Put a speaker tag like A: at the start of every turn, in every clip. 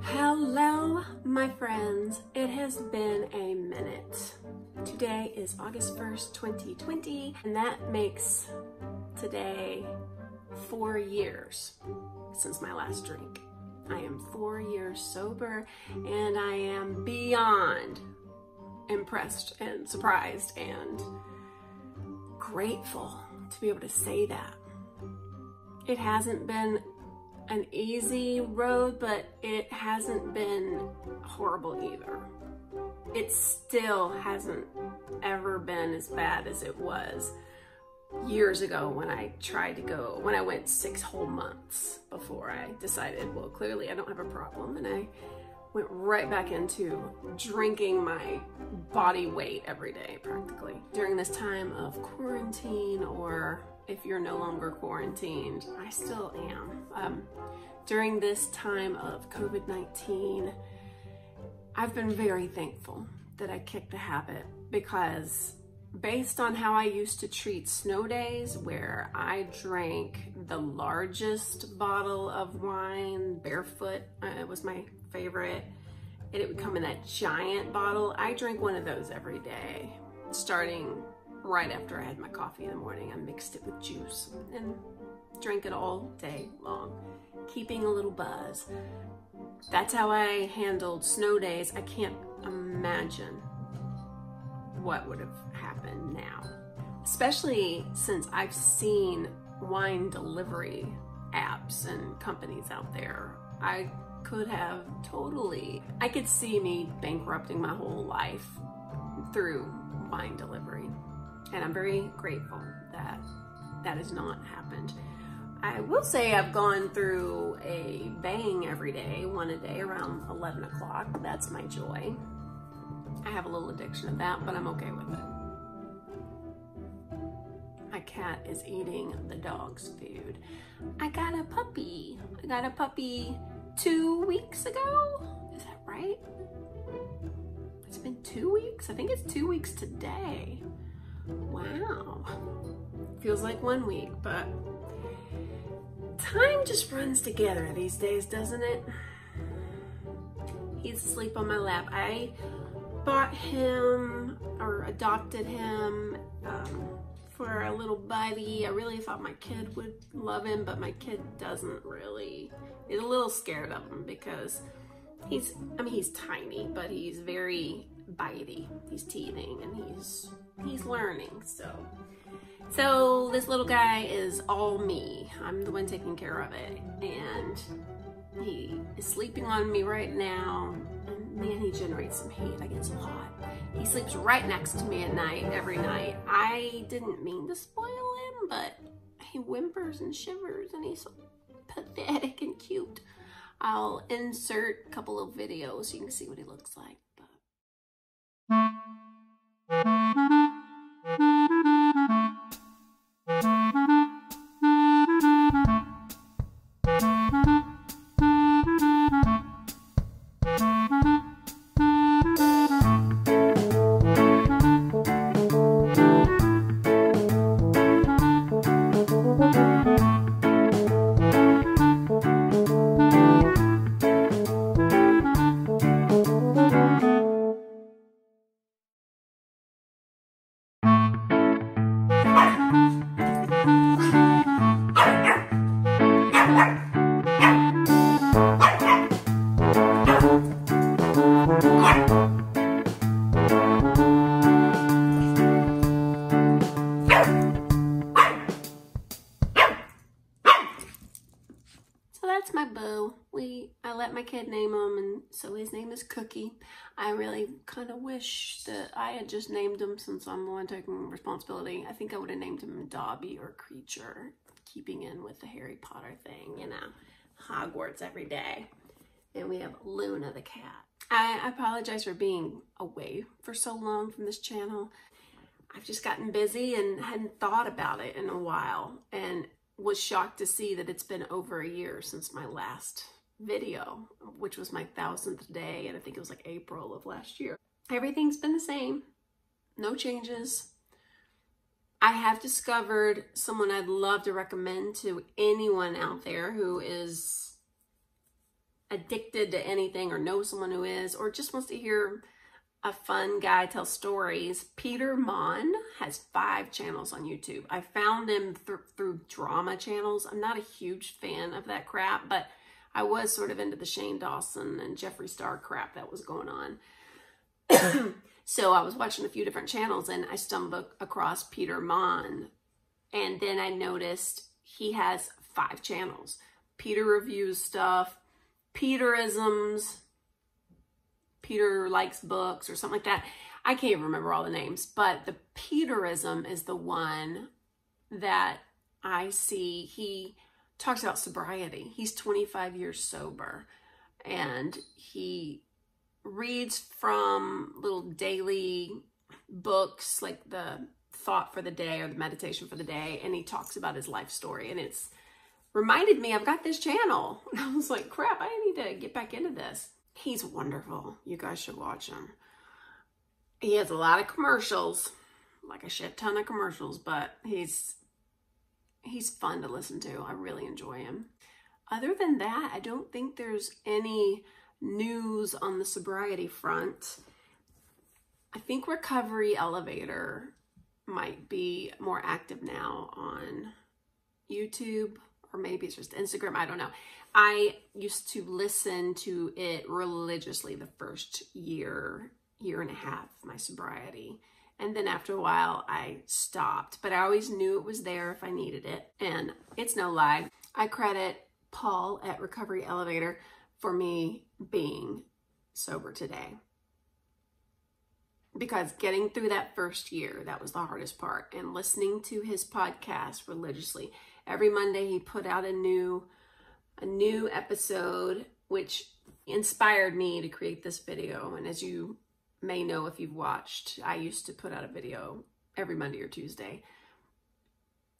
A: Hello, my friends. It has been a minute. Today is August 1st, 2020, and that makes today 4 years since my last drink. I am 4 years sober, and I am beyond impressed and surprised and grateful to be able to say that. It hasn't been an easy road, but it hasn't been horrible either. It still hasn't ever been as bad as it was years ago when I went 6 whole months before I decided, well, clearly I don't have a problem, and I went right back into drinking my body weight every day practically. During this time of quarantine, or if you're no longer quarantined, I still am. During this time of COVID-19, I've been very thankful that I kicked the habit, because based on how I used to treat snow days, where I drank the largest bottle of wine barefoot, it was my favorite, and it would come in that giant bottle. I drank one of those every day, starting right after I had my coffee in the morning. I mixed it with juice and drank it all day long, keeping a little buzz. That's how I handled snow days. I can't imagine what would have happened now, especially since I've seen wine delivery apps and companies out there. I could see me bankrupting my whole life through wine delivery. And I'm very grateful that that has not happened. I will say I've gone through a bang every day, one a day around 11 o'clock. That's my joy. I have a little addiction of that, but I'm okay with it. My cat is eating the dog's food. I got a puppy. I got a puppy 2 weeks ago. Is that right? It's been 2 weeks? I think it's 2 weeks today. Wow. Feels like 1 week, but time just runs together these days, doesn't it? He's asleep on my lap. I bought him, or adopted him, for a little buddy. I really thought my kid would love him, but my kid doesn't really. He's a little scared of him because he's tiny, but he's very bitey. He's teething and he's learning. So this little guy is all me. I'm the one taking care of it, and he is sleeping on me right now. And man, he generates some heat. I get so hot. He sleeps right next to me at night, every night. I didn't mean to spoil him, but he whimpers and shivers, and he's so pathetic and cute. I'll insert a couple of videos so you can see what he looks like. That's my boo. I let my kid name him, and so his name is Cookie. I really kind of wish that I had just named him, since I'm the one taking responsibility. I think I would have named him Dobby or Creature, keeping in with the Harry Potter thing, you know, Hogwarts every day. And we have Luna the cat. I apologize for being away for so long from this channel. I've just gotten busy and hadn't thought about it in a while, and was shocked to see that it's been over a year since my last video, which was my 1000th day, and I think it was like April of last year. Everything's been the same, no changes. I have discovered someone I'd love to recommend to anyone out there who is addicted to anything or knows someone who is, or just wants to hear a fun guy tell stories. Peter Mon has 5 channels on YouTube. I found him through drama channels. I'm not a huge fan of that crap, but I was sort of into the Shane Dawson and Jeffree Star crap that was going on. So I was watching a few different channels and I stumbled across Peter Mon. And then I noticed he has 5 channels. Peter reviews stuff, Peterisms, Peter likes books or something like that. I can't even remember all the names, but the Peterism is the one that I see. He talks about sobriety. He's 25 years sober, and he reads from little daily books like the thought for the day or the meditation for the day, and he talks about his life story, and it's reminded me I've got this channel. And I was like, crap, I need to get back into this. He's wonderful. You guys should watch him. He has a lot of commercials, like a shit ton of commercials, but he's fun to listen to. I really enjoy him. Other than that, I don't think there's any news on the sobriety front. I think Recovery Elevator might be more active now on YouTube, or maybe it's just Instagram. I don't know. I used to listen to it religiously the first year and a half of my sobriety. And then after a while, I stopped. But I always knew it was there if I needed it. And it's no lie. I credit Paul at Recovery Elevator for me being sober today. Because getting through that first year, that was the hardest part. And listening to his podcast religiously. Every Monday he put out a new episode, which inspired me to create this video. And as you may know if you've watched, I used to put out a video every Monday or Tuesday.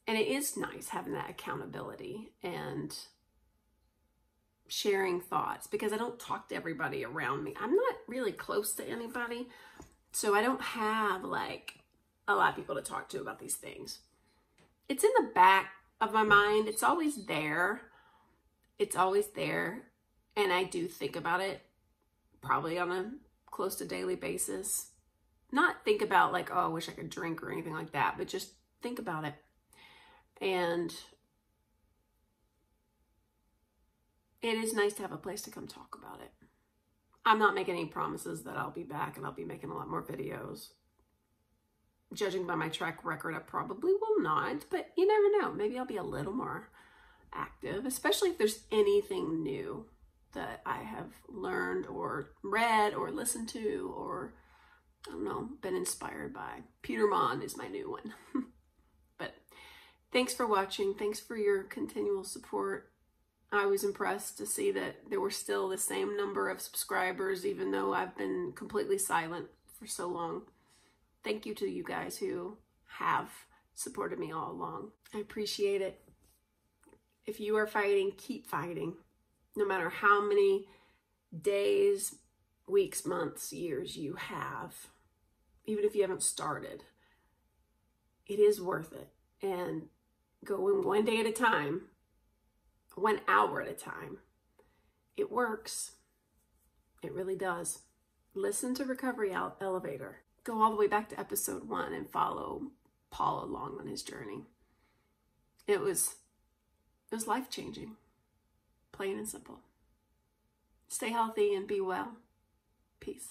A: And it is nice having that accountability and sharing thoughts, because I don't talk to everybody around me. I'm not really close to anybody, so I don't have like a lot of people to talk to about these things. It's in the back of my mind. It's always there. It's always there. And I do think about it probably on a close to daily basis. Not think about like, oh, I wish I could drink or anything like that, but just think about it. And it is nice to have a place to come talk about it. I'm not making any promises that I'll be back and I'll be making a lot more videos. Judging by my track record, I probably will not, but you never know. Maybe I'll be a little more active, especially if there's anything new that I have learned or read or listened to or, I don't know, been inspired by. Peter Mon is my new one. But thanks for watching. Thanks for your continual support. I was impressed to see that there were still the same number of subscribers, even though I've been completely silent for so long. Thank you to you guys who have supported me all along. I appreciate it. If you are fighting, keep fighting. No matter how many days, weeks, months, years you have, even if you haven't started, it is worth it. And going one day at a time, 1 hour at a time, it works. It really does. Listen to Recovery Elevator. Go all the way back to episode 1 and follow Paul along on his journey. It was life-changing, plain and simple. Stay healthy and be well. Peace.